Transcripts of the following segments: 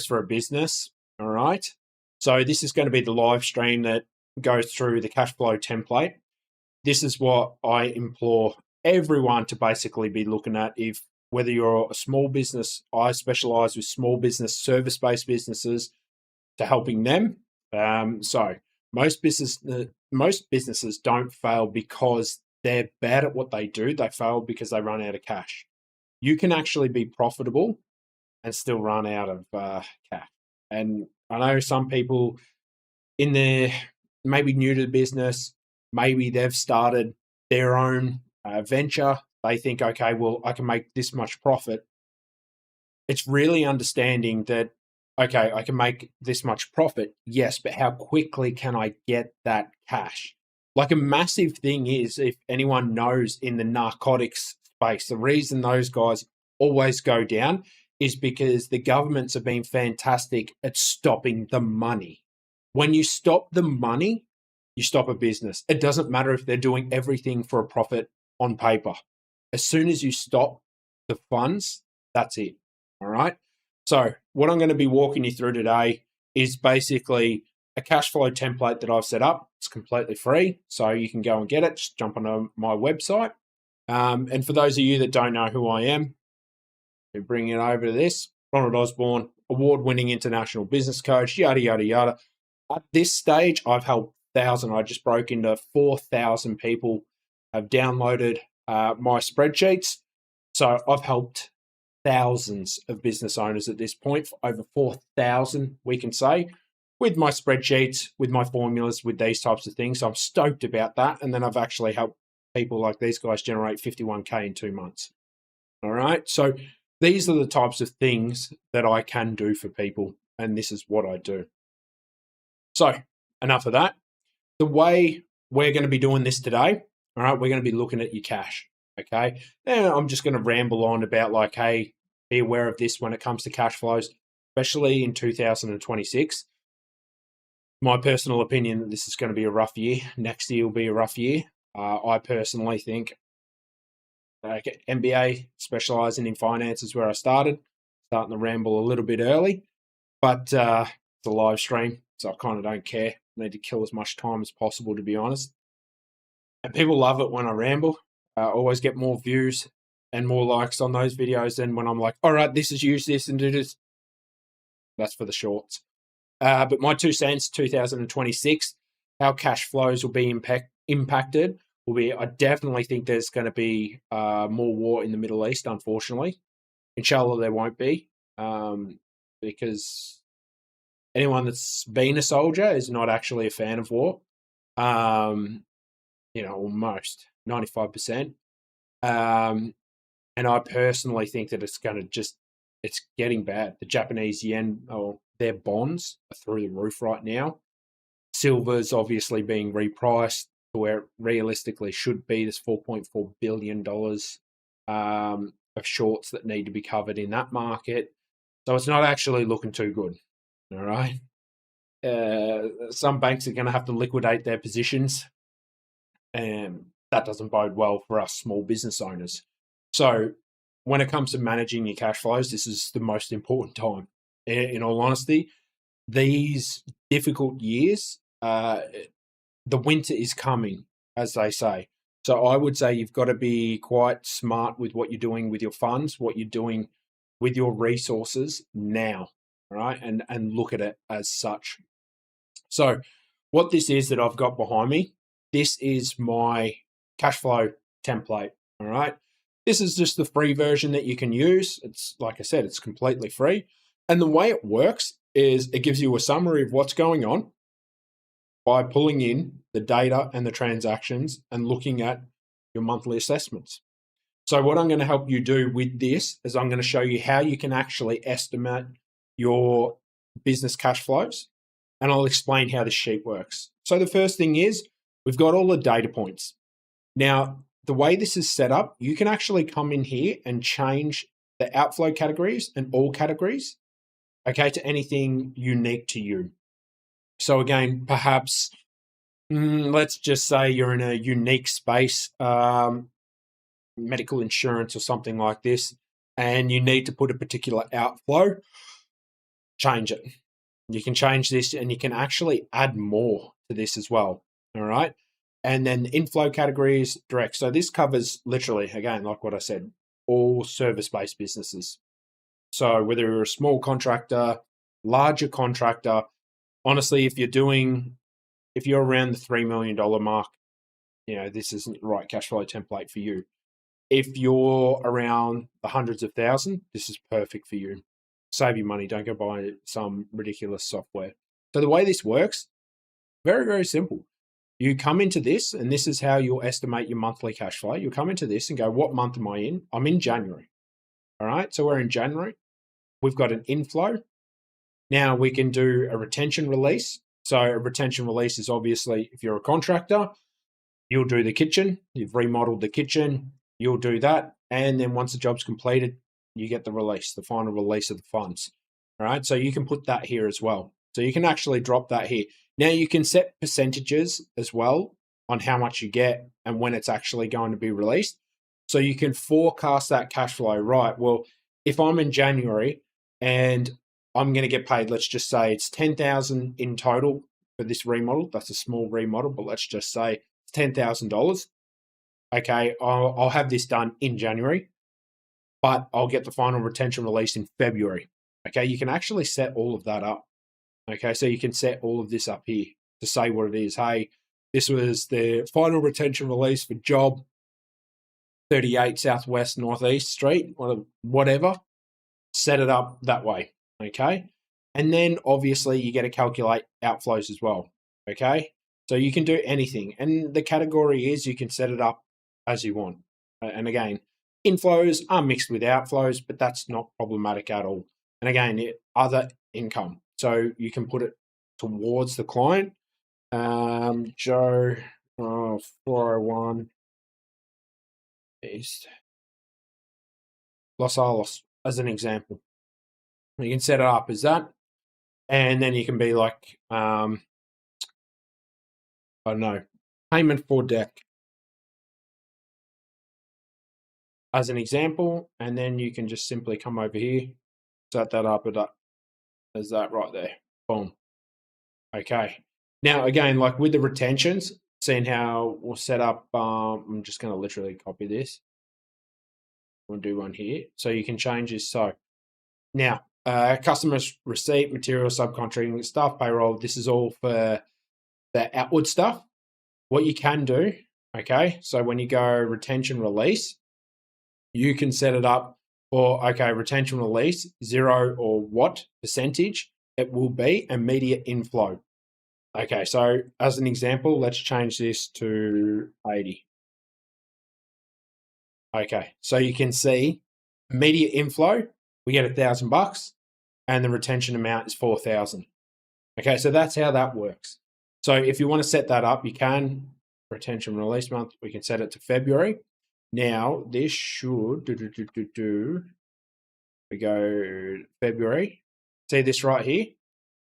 for a business. All right. So this is going to be the live stream that goes through the cash flow template. This is what I implore everyone to basically be looking at. If whether you're a small business, I specialize with small business, service-based businesses to helping them. So most businesses don't fail because they're bad at what they do. They fail because they run out of cash. You can actually be profitable and still run out of cash. And I know some people in there maybe new to the business, maybe they've started their own venture. They think, okay, well, I can make this much profit. It's really understanding that, okay, I can make this much profit, yes, but how quickly can I get that cash? Like a massive thing is, if anyone knows in the narcotics space, the reason those guys always go down is because the governments have been fantastic at stopping the money. When you stop the money, you stop a business. It doesn't matter if they're doing everything for a profit on paper. As soon as you stop the funds, that's it. All right. So what I'm going to be walking you through today is basically a cash flow template that I've set up. It's completely free, so you can go and get it. Just jump on my website. And for those of you that don't know who I am, we bring it over to this. Ronald Osborne, award-winning international business coach, yada, yada, yada. At this stage, I've helped thousands. I just broke into 4,000 people have downloaded my spreadsheets. So I've helped thousands of business owners at this point, for over 4,000, we can say, with my spreadsheets, with my formulas, with these types of things. So I'm stoked about that. And then I've actually helped people like these guys generate 51K in 2 months. All right. So these are the types of things that I can do for people. And this is what I do. So enough of that. The way we're going to be doing this today, all right, we're going to be looking at your cash. Okay. And I'm just going to ramble on about like, hey, be aware of this when it comes to cash flows, especially in 2026. My personal opinion that this is going to be a rough year. Next year will be a rough year. I personally think MBA, specializing in finance, is where I started. Starting to ramble a little bit early, but it's a live stream, so I kind of don't care. I need to kill as much time as possible, to be honest. And people love it when I ramble. I always get more views and more likes on those videos than when I'm like, all right, this is use this and do this. That's for the shorts. But my 2 cents, 2026, how cash flows will be impacted will be, I definitely think there's going to be more war in the Middle East, unfortunately. Inshallah, there won't be, because anyone that's been a soldier is not actually a fan of war. Almost 95%. And I personally think that it's going to it's getting bad. The Japanese yen, their bonds are through the roof right now. Silver's obviously being repriced to where it realistically should be. There's $4.4 billion of shorts that need to be covered in that market. So it's not actually looking too good. All right. Some banks are going to have to liquidate their positions, and that doesn't bode well for us small business owners. So when it comes to managing your cash flows, this is the most important time. In all honesty, these difficult years, the winter is coming, as they say. So I would say you've got to be quite smart with what you're doing with your funds, what you're doing with your resources now, right? And look at it as such. So what this is that I've got behind me, this is my cash flow template, all right? This is just the free version that you can use. It's, like I said, it's completely free. And the way it works is it gives you a summary of what's going on by pulling in the data and the transactions and looking at your monthly assessments. So what I'm going to help you do with this is I'm going to show you how you can actually estimate your business cash flows, and I'll explain how this sheet works. So the first thing is we've got all the data points. Now, the way this is set up, you can actually come in here and change the outflow categories and all categories, okay, to anything unique to you. So again, perhaps, let's just say you're in a unique space, medical insurance or something like this, and you need to put a particular outflow. change it. You can change this and you can actually add more to this as well. All right. And then the inflow categories, direct. So this covers literally, again, like what I said, all service-based businesses. So whether you're a small contractor, larger contractor, honestly, if you're around the $3 million mark, this isn't the right cash flow template for you. If you're around the hundreds of thousands, this is perfect for you. Save your money. Don't go buy some ridiculous software. So the way this works, very, very simple. You come into this, and this is how you'll estimate your monthly cash flow. You'll come into this and go, what month am I in? I'm in January. All right. So we're in January. We've got an inflow. Now we can do a retention release. So a retention release is obviously, if you're a contractor, you'll do the kitchen. You've remodeled the kitchen. You'll do that. And then once the job's completed, you get the release, the final release of the funds. All right. So you can put that here as well. So you can actually drop that here. Now you can set percentages as well on how much you get and when it's actually going to be released. So you can forecast that cash flow, right? Well, if I'm in January and I'm going to get paid, let's just say it's $10,000 in total for this remodel. That's a small remodel, but let's just say it's $10,000. Okay, I'll have this done in January, but I'll get the final retention release in February. Okay, you can actually set all of that up. Okay, so you can set all of this up here to say what it is. Hey, this was the final retention release for job 38 Southwest Northeast Street, or whatever. Set it up that way. Okay, and then obviously you get to calculate outflows as well. Okay, so you can do anything, and the category is you can set it up as you want. And again, inflows are mixed with outflows, but that's not problematic at all. And again, other income. So you can put it towards the client. Joe, 401 East Los Alamos, as an example. You can set it up as that. And then you can be like, I don't know, payment for deck, as an example. And then you can just simply come over here, set that up as that right there. Boom. Okay. Now, again, like with the retentions, seeing how we'll set up, I'm just going to literally copy this. We'll do one here. So you can change this. So now, customers receipt, material, subcontracting, staff payroll, this is all for the outward stuff. What you can do, okay, so when you go retention release, you can set it up for, okay, retention release, 0 or what percentage it will be immediate inflow. Okay, so as an example, let's change this to 80. Okay, so you can see immediate inflow, we get $1,000 and the retention amount is 4,000. Okay, so that's how that works. So if you want to set that up, you can. Retention release month, we can set it to February. Now, this should, we go February. See this right here?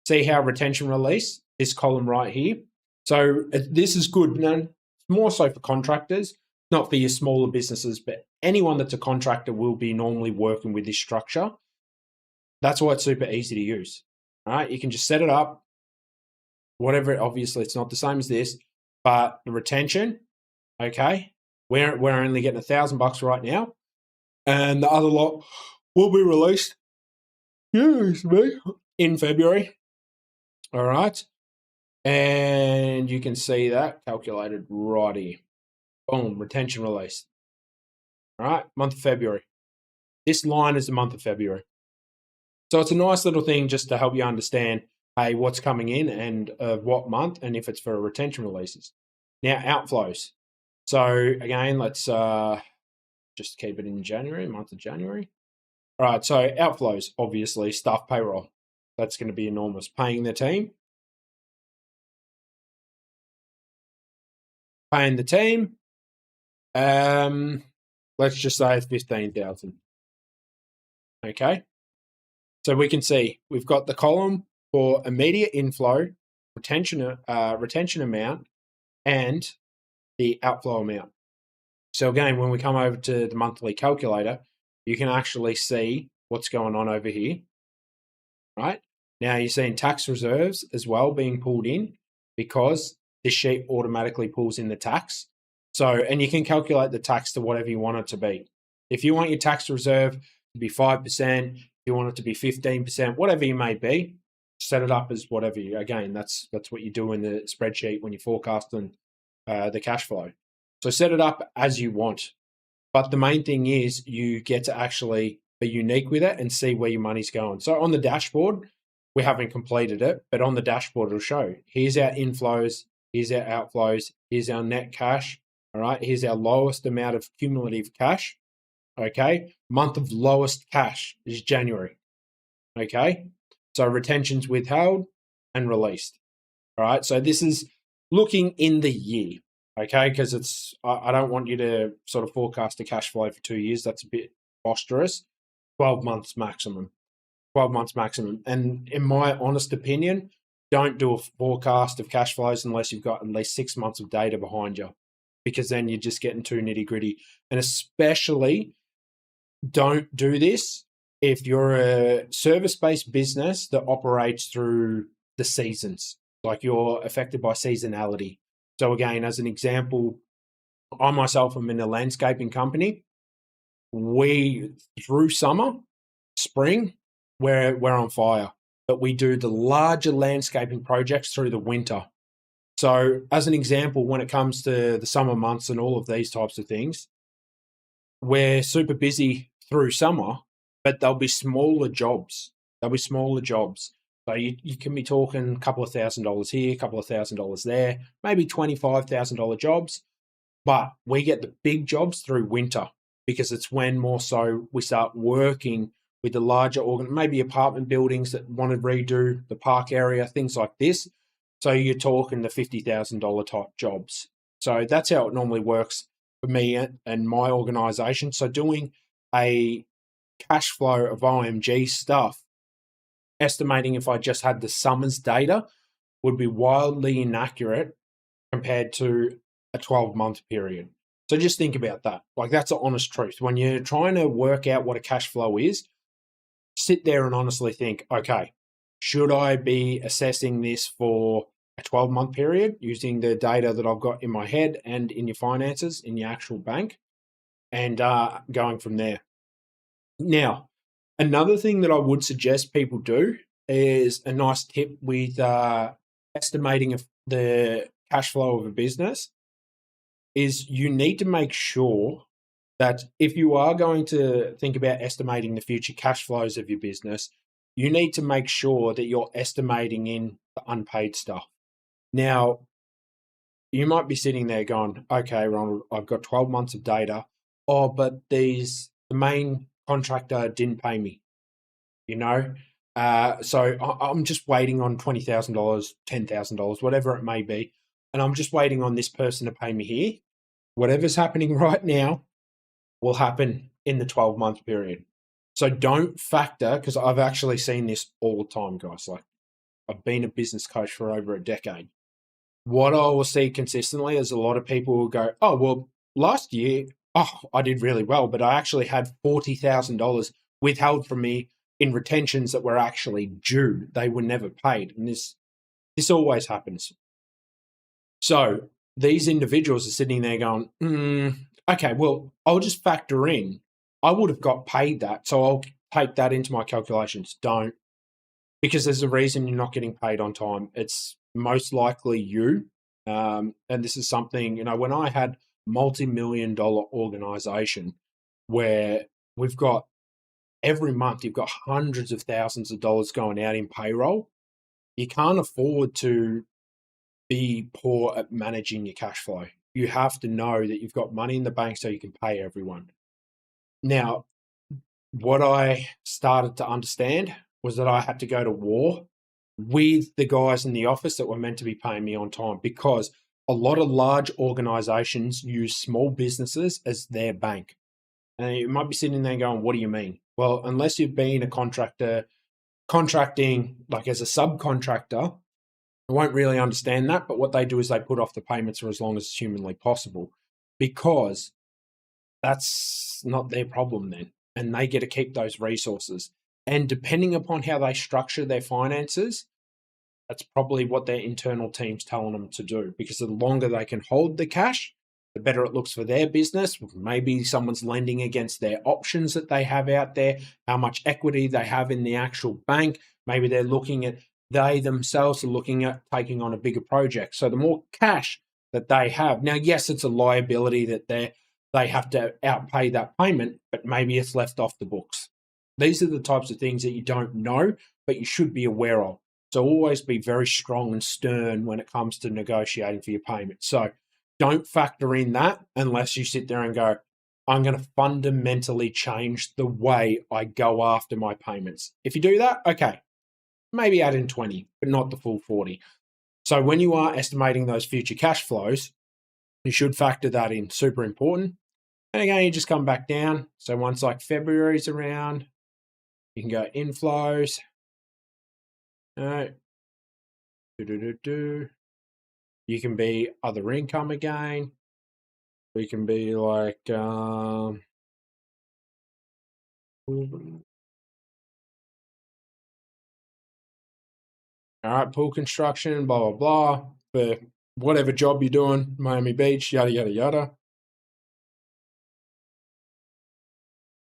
See how retention release, this column right here. So this is good. Now, more so for contractors, not for your smaller businesses, but anyone that's a contractor will be normally working with this structure. That's why it's super easy to use. All right, you can just set it up. Whatever, obviously it's not the same as this, but the retention, okay, we're only getting $1,000 right now, and the other lot will be released in February. All right, and you can see that calculated right here. Boom, retention release. All right, month of February. This line is the month of February. So it's a nice little thing just to help you understand, hey, what's coming in and what month, and if it's for retention releases. Now, outflows. So again, let's just keep it in January, month of January. All right, so outflows, obviously, staff payroll. That's going to be enormous. Paying the team. Paying the team. Let's just say it's 15,000. Okay. So we can see we've got the column for immediate inflow, retention amount, and the outflow amount. So again, when we come over to the monthly calculator, you can actually see what's going on over here, right? Now you're seeing tax reserves as well being pulled in because this sheet automatically pulls in the tax. So, and you can calculate the tax to whatever you want it to be. If you want your tax reserve to be 5%, if you want it to be 15%, whatever you may be, set it up as whatever you, again, that's what you do in the spreadsheet when you're forecasting the cash flow. So set it up as you want. But the main thing is you get to actually be unique with it and see where your money's going. So on the dashboard, we haven't completed it, but on the dashboard, it'll show here's our inflows, here's our outflows, here's our net cash. All right, here's our lowest amount of cumulative cash. Okay, month of lowest cash is January. Okay, so retentions withheld and released. All right, so this is looking in the year. Okay, because I don't want you to sort of forecast a cash flow for 2 years. That's a bit preposterous. 12 months maximum. 12 months maximum. And in my honest opinion, don't do a forecast of cash flows unless you've got at least 6 months of data behind you, because then you're just getting too nitty gritty. And especially don't do this if you're a service-based business that operates through the seasons, like you're affected by seasonality. So again, as an example, I myself am in a landscaping company. We, through summer, spring, we're on fire, but we do the larger landscaping projects through the winter. So as an example, when it comes to the summer months and all of these types of things, we're super busy through summer, but there'll be smaller jobs. So you can be talking a couple of $1,000s here, a couple of $1,000s there, maybe $25,000 jobs. But we get the big jobs through winter because it's when more so we start working with the larger maybe apartment buildings that want to redo the park area, things like this. So you're talking the $50,000 type jobs. So that's how it normally works for me and my organization. So doing a cash flow of OMG stuff, estimating if I just had the summers data, would be wildly inaccurate compared to a 12-month period. So just think about that. Like, that's the honest truth. When you're trying to work out what a cash flow is, sit there and honestly think, okay, should I be assessing this for a 12-month period using the data that I've got in my head and in your finances, in your actual bank, and going from there. Now, another thing that I would suggest people do is a nice tip with estimating the cash flow of a business is you need to make sure that if you are going to think about estimating the future cash flows of your business, you need to make sure that you're estimating in the unpaid stuff. Now, you might be sitting there going, okay, Ronald, I've got 12 months of data. Oh, but the main contractor didn't pay me, So I'm just waiting on $20,000, $10,000, whatever it may be. And I'm just waiting on this person to pay me here. Whatever's happening right now will happen in the 12-month period. So don't factor, because I've actually seen this all the time, guys. Like, I've been a business coach for over a decade. What I will see consistently is a lot of people will go, oh, well, last year, I did really well, but I actually had $40,000 withheld from me in retentions that were actually due. They were never paid. And this always happens. So these individuals are sitting there going, okay, well, I'll just factor in. I would have got paid that, so I'll take that into my calculations. Don't, because there's a reason you're not getting paid on time. It's most likely you. And this is something, when I had multi-million-dollar organization where we've got every month, you've got hundreds of thousands of dollars going out in payroll, you can't afford to be poor at managing your cash flow. You have to know that you've got money in the bank so you can pay everyone. Now, what I started to understand was that I had to go to war with the guys in the office that were meant to be paying me on time, because a lot of large organizations use small businesses as their bank. And you might be sitting there going, what do you mean? Well, unless you've been a contractor, contracting like as a subcontractor, I won't really understand that, but what they do is they put off the payments for as long as humanly possible, because that's not their problem then, and they get to keep those resources. And depending upon how they structure their finances, that's probably what their internal team's telling them to do, because the longer they can hold the cash, the better it looks for their business. Maybe someone's lending against their options that they have out there, how much equity they have in the actual bank. Maybe they're looking at, they themselves are looking at taking on a bigger project. So the more cash that they have, now, yes, it's a liability that they have to outpay that payment, but maybe it's left off the books. These are the types of things that you don't know, but you should be aware of. So always be very strong and stern when it comes to negotiating for your payment. So don't factor in that unless you sit there and go, I'm going to fundamentally change the way I go after my payments. If you do that, okay, maybe add in 20, but not the full 40. So when you are estimating those future cash flows, you should factor that in. Super important. And again, you just come back down. So once like February's around, you can go inflows. All right. You can be other income again. We can be like all right, pool construction, blah blah blah, for whatever job you're doing, Miami Beach, yada yada yada.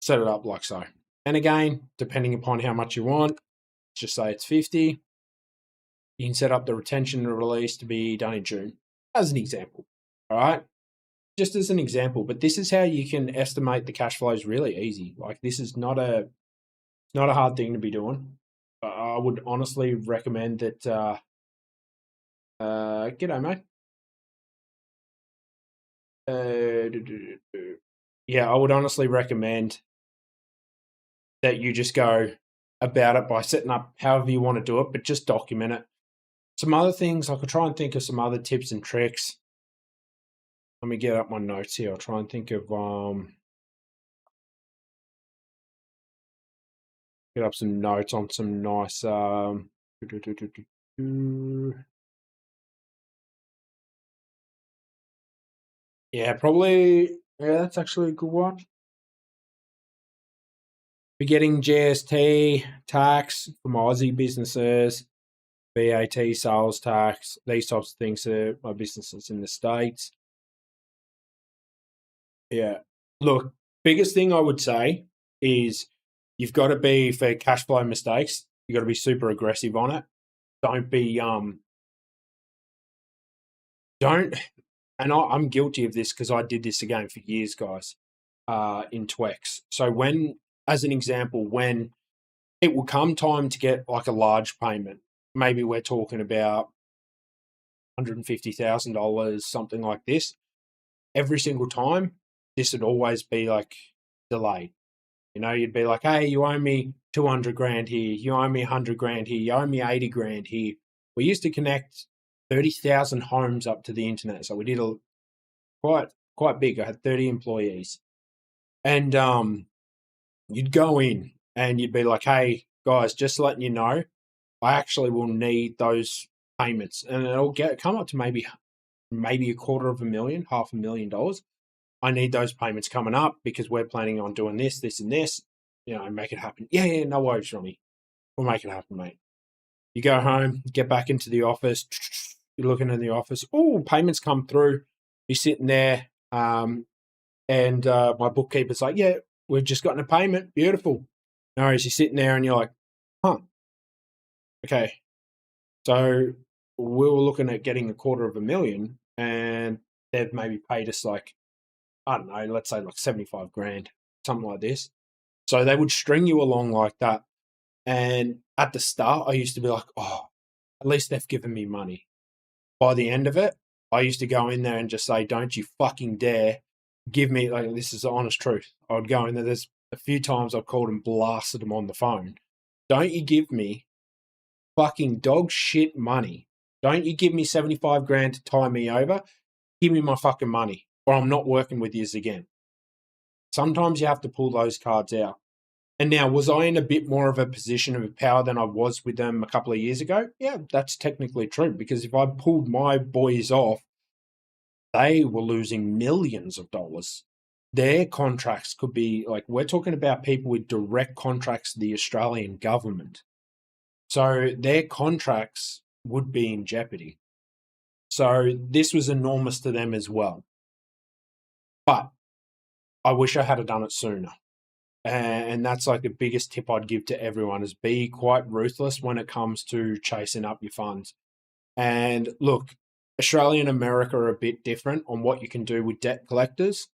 Set it up like so. And again, depending upon how much you want, just say it's 50. You can set up the retention and release to be done in June, as an example. All right. Just as an example, but this is how you can estimate the cash flows really easy. Like, this is not a hard thing to be doing. I would honestly recommend that. G'day, mate. Yeah, I would honestly recommend that you just go about it by setting up however you want to do it, but just document it. Some other things, I could try and think of some other tips and tricks. Let me get up my notes here. I'll try and think of get up some notes on some nice yeah, probably, yeah, that's actually a good one. We're getting GST tax from Aussie businesses, VAT, sales tax, these types of things for my businesses in the States. Yeah. Look, biggest thing I would say is you've got to be, for cash flow mistakes, you've got to be super aggressive on it. Don't be, and I'm guilty of this because I did this again for years, guys, in Twex. So when, as an example, when it will come time to get like a large payment, maybe we're talking about $150,000, something like this, every single time, this would always be like delayed. You know, you'd be like, hey, you owe me 200 grand here. You owe me 100 grand here. You owe me 80 grand here. We used to connect 30,000 homes up to the internet. So we did quite big. I had 30 employees. And you'd go in and you'd be like, hey, guys, just letting you know, I actually will need those payments. And it'll come up to maybe $250,000, $500,000. I need those payments coming up because we're planning on doing this, this, and this. You know, make it happen. Yeah, no worries, Ronnie. We'll make it happen, mate. You go home, get back into the office. You're looking in the office. Oh, payments come through. You're sitting there, and my bookkeeper's like, yeah, we've just gotten a payment. Beautiful. No worries. You're sitting there and you're like, huh, okay. So we were looking at getting $250,000 and they've maybe paid us like, I don't know, let's say like 75 grand, something like this. So they would string you along like that. And at the start, I used to be like, oh, at least they've given me money. By the end of it, I used to go in there and just say, don't you fucking dare give me, like, this is the honest truth. I would go in there. There's a few times I've called and blasted them on the phone. Don't you give me fucking dog shit money. Don't you give me 75 grand to tie me over. Give me my fucking money or I'm not working with you again. Sometimes you have to pull those cards out. And now, was I in a bit more of a position of power than I was with them a couple of years ago? Yeah, that's technically true, because if I pulled my boys off, they were losing millions of dollars. their contracts could be like, we're talking about people with direct contracts to the Australian government. So their contracts would be in jeopardy. So this was enormous to them as well. But I wish I had done it sooner. And that's like the biggest tip I'd give to everyone is be quite ruthless when it comes to chasing up your funds. And look, Australia and America are a bit different on what you can do with debt collectors.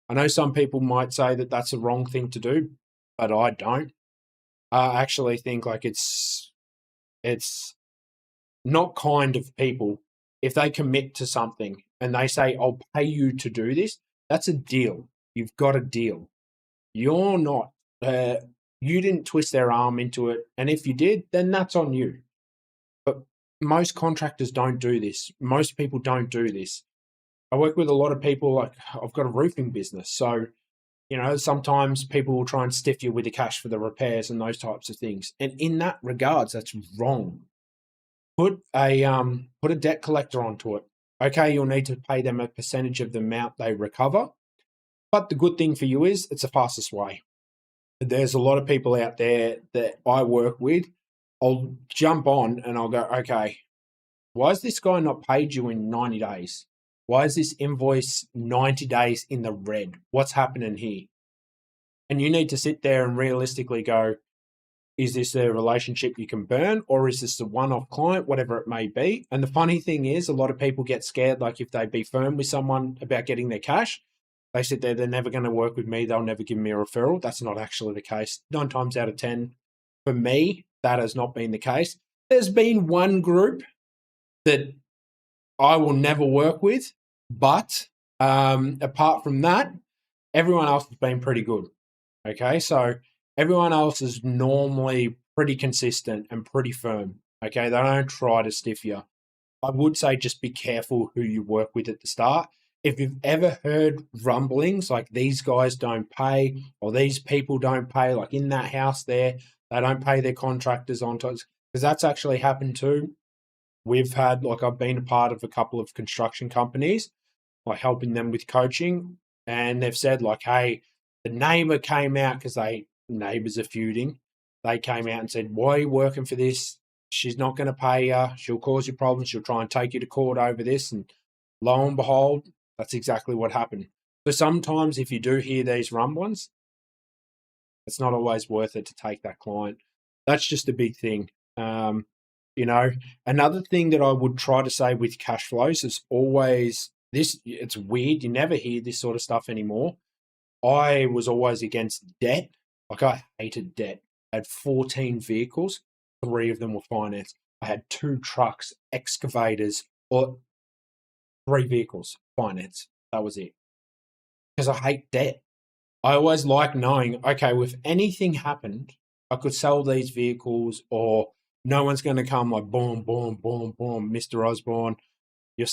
I know some people might say that that's the wrong thing to do, but I don't. I actually think like it's not kind of people if they commit to something and they say, I'll pay you to do this. That's a deal. You've got a deal. You're not, you didn't twist their arm into it. And if you did, then that's on you. But most contractors don't do this. Most people don't do this. I work with a lot of people, like I've got a roofing business. So, you know, sometimes people will try and stiff you with the cash for the repairs and those types of things. And in that regards, that's wrong. Put a debt collector onto it. Okay, you'll need to pay them a percentage of the amount they recover. But the good thing for you is it's the fastest way. There's a lot of people out there that I work with. I'll jump on and I'll go, okay, why has this guy not paid you in 90 days? Why is this invoice 90 days in the red? What's happening here? And you need to sit there and realistically go, is this a relationship you can burn, or is this a one-off client, whatever it may be? And the funny thing is, a lot of people get scared, like if they be firm with someone about getting their cash, they sit there, they're never going to work with me, they'll never give me a referral. That's not actually the case. 9 times out of 10, for me, that has not been the case. There's been one group that I will never work with, but apart from that, everyone else has been pretty good. Okay, so everyone else is normally pretty consistent and pretty firm. Okay, they don't try to stiff you. I would say just be careful who you work with at the start. If you've ever heard rumblings like these guys don't pay or these people don't pay, like in that house there, they don't pay their contractors on time, because that's actually happened too. We've had, like, I've been a part of a couple of construction companies, like helping them with coaching, and they've said like, hey, the neighbor came out because neighbors are feuding. They came out and said, why are you working for this? She's not going to pay you. She'll cause you problems. She'll try and take you to court over this. And lo and behold, that's exactly what happened. So sometimes if you do hear these rumblings, it's not always worth it to take that client. That's just a big thing. You know, another thing that I would try to say with cash flows is always this, it's weird. You never hear this sort of stuff anymore. I was always against debt. Like I hated debt. I had 14 vehicles. 3 of them were financed. I had 2 trucks, excavators, or 3 vehicles financed. That was it. Because I hate debt. I always like knowing, okay, well, if anything happened, I could sell these vehicles, or no one's going to come like, boom, boom, boom, boom, Mr. Osborne, you're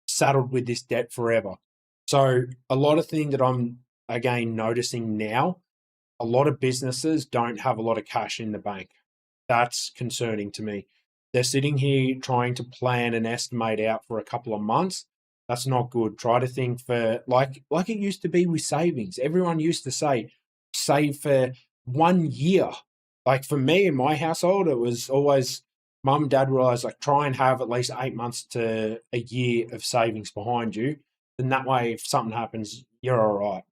saddled with this debt forever. So a lot of things that I'm, again, noticing now, a lot of businesses don't have a lot of cash in the bank. That's concerning to me. They're sitting here trying to plan and estimate out for a couple of months. That's not good. Try to think for like it used to be with savings. Everyone used to say, save for 1 year. Like for me in my household, it was always mum and dad realized like try and have at least 8 months to a year of savings behind you. Then that way, if something happens, you're all right.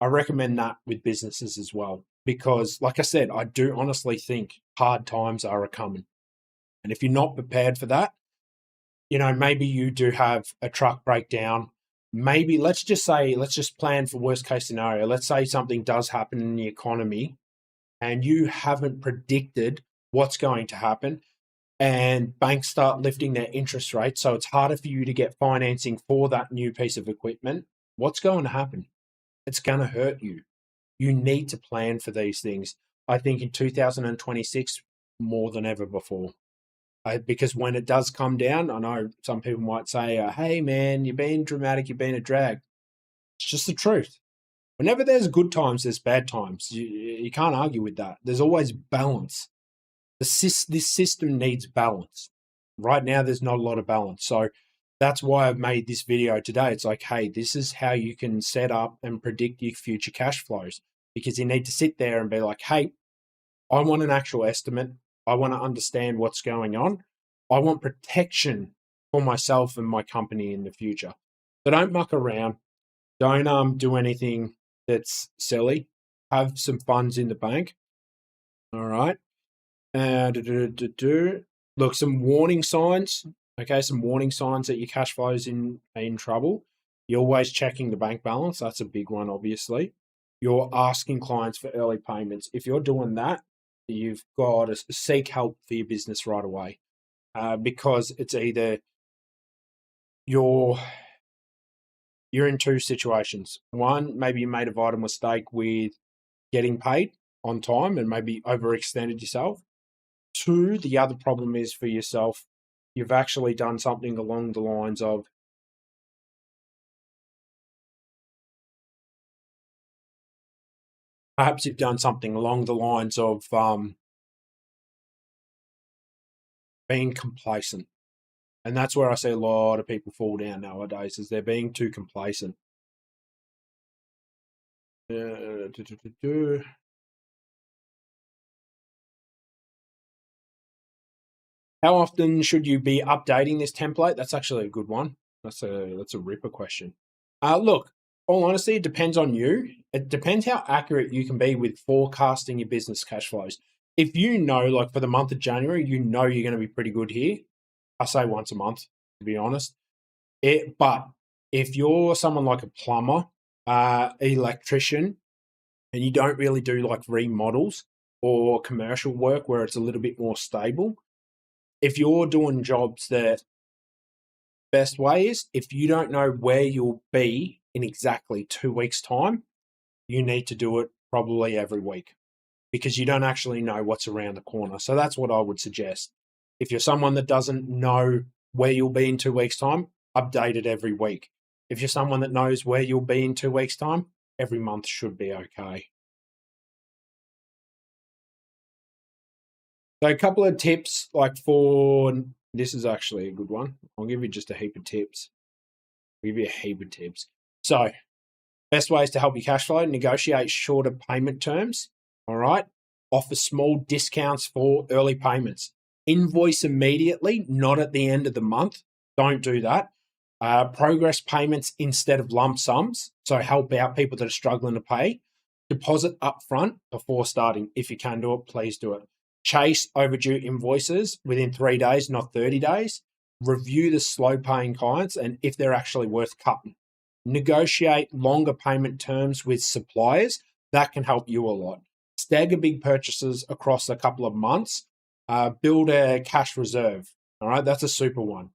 I recommend that with businesses as well, because like I said, I do honestly think hard times are a coming. And if you're not prepared for that, you know, maybe you do have a truck breakdown. Maybe let's just plan for worst case scenario. Let's say something does happen in the economy and you haven't predicted what's going to happen, and banks start lifting their interest rates. So it's harder for you to get financing for that new piece of equipment. What's going to happen? It's going to hurt you. You need to plan for these things. I think in 2026, more than ever before. Because when it does come down, I know some people might say, hey, man, you're being dramatic, you're being a drag. It's just the truth. Whenever there's good times, there's bad times. You can't argue with that. There's always balance. This system needs balance. Right now, there's not a lot of balance. So That's why I've made this video today. It's like, hey, this is how you can set up and predict your future cash flows, because you need to sit there and be like, hey, I want an actual estimate. I want to understand what's going on. I want protection for myself and my company in the future. So don't muck around. Don't do anything that's silly. Have some funds in the bank. All right. Look, some warning signs. Okay, some warning signs that your cash flow is in trouble. You're always checking the bank balance. That's a big one, obviously. You're asking clients for early payments. If you're doing that, you've got to seek help for your business right away, because it's either you're in two situations. One, maybe you made a vital mistake with getting paid on time and maybe overextended yourself. Two, the other problem is for yourself, you've actually done something along the lines of being complacent. And that's where I see a lot of people fall down nowadays, is they're being too complacent. How often should you be updating this template? That's actually a good one. That's a ripper question. Look, all honesty, it depends on you. It depends how accurate you can be with forecasting your business cash flows. If you know, like for the month of January, you know you're going to be pretty good here. I say once a month, to be honest. But if you're someone like a plumber, electrician, and you don't really do like remodels or commercial work where it's a little bit more stable, if you're doing jobs that best way is, if you don't know where you'll be in exactly 2 weeks' time, you need to do it probably every week, because you don't actually know what's around the corner. So that's what I would suggest. If you're someone that doesn't know where you'll be in 2 weeks' time, update it every week. If you're someone that knows where you'll be in 2 weeks' time, every month should be okay. So a couple of tips, this is actually a good one. I'll give you just a heap of tips. So best ways to help your cash flow: negotiate shorter payment terms. All right. Offer small discounts for early payments. Invoice immediately, not at the end of the month. Don't do that. Progress payments instead of lump sums. So help out people that are struggling to pay. Deposit upfront before starting. If you can do it, please do it. Chase overdue invoices within 3 days, not 30 days. Review the slow paying clients and if they're actually worth cutting. Negotiate longer payment terms with suppliers. That can help you a lot. Stagger big purchases across a couple of months. Build a cash reserve. All right, that's a super one.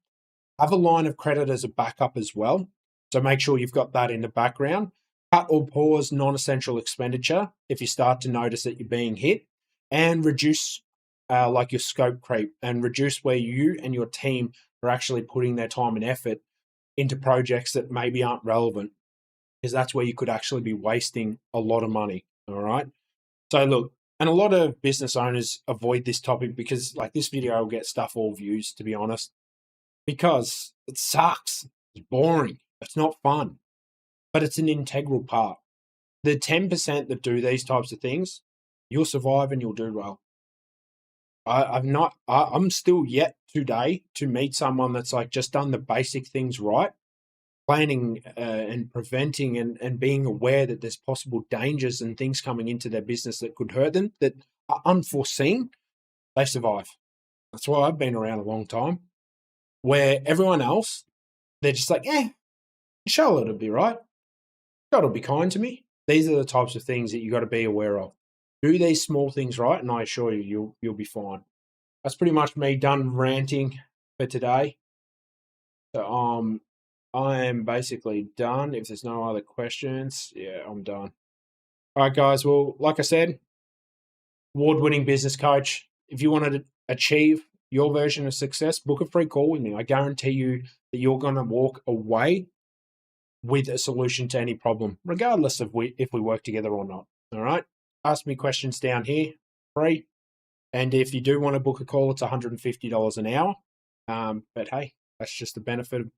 Have a line of credit as a backup as well. So make sure you've got that in the background. Cut or pause non-essential expenditure if you start to notice that you're being hit, and reduce your scope creep, and reduce where you and your team are actually putting their time and effort into projects that maybe aren't relevant, because that's where you could actually be wasting a lot of money. All right. So look, and a lot of business owners avoid this topic because like this video will get stuff all views, to be honest, because it sucks. It's boring. It's not fun, but it's an integral part. The 10% that do these types of things, you'll survive and you'll do well. I'm still yet today to meet someone that's like just done the basic things right, planning and preventing and being aware that there's possible dangers and things coming into their business that could hurt them that are unforeseen. They survive. That's why I've been around a long time. Where everyone else, they're just like, Charlotte will be right. God will be kind to me. These are the types of things that you got to be aware of. Do these small things right, and I assure you, you'll be fine. That's pretty much me done ranting for today. So I am basically done. If there's no other questions, yeah, I'm done. All right, guys. Well, like I said, award-winning business coach. If you want to achieve your version of success, book a free call with me. I guarantee you that you're going to walk away with a solution to any problem, regardless of if we work together or not. All right. Ask me questions down here, free. And if you do want to book a call, it's $150 an hour. But hey, that's just the benefit of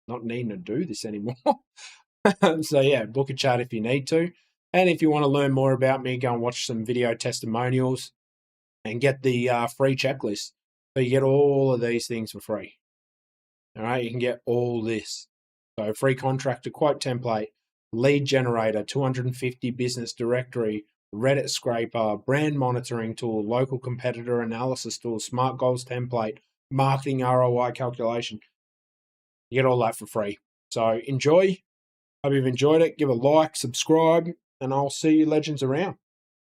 not needing to do this anymore. So yeah, book a chat if you need to. And if you want to learn more about me, go and watch some video testimonials and get the free checklist. So you get all of these things for free. All right, you can get all this. So free contractor quote template, lead generator, 250 business directory, Reddit scraper, brand monitoring tool, local competitor analysis tool, smart goals template, marketing ROI calculation. You get all that for free. So enjoy. Hope you've enjoyed it. Give a like, subscribe, and I'll see you legends around.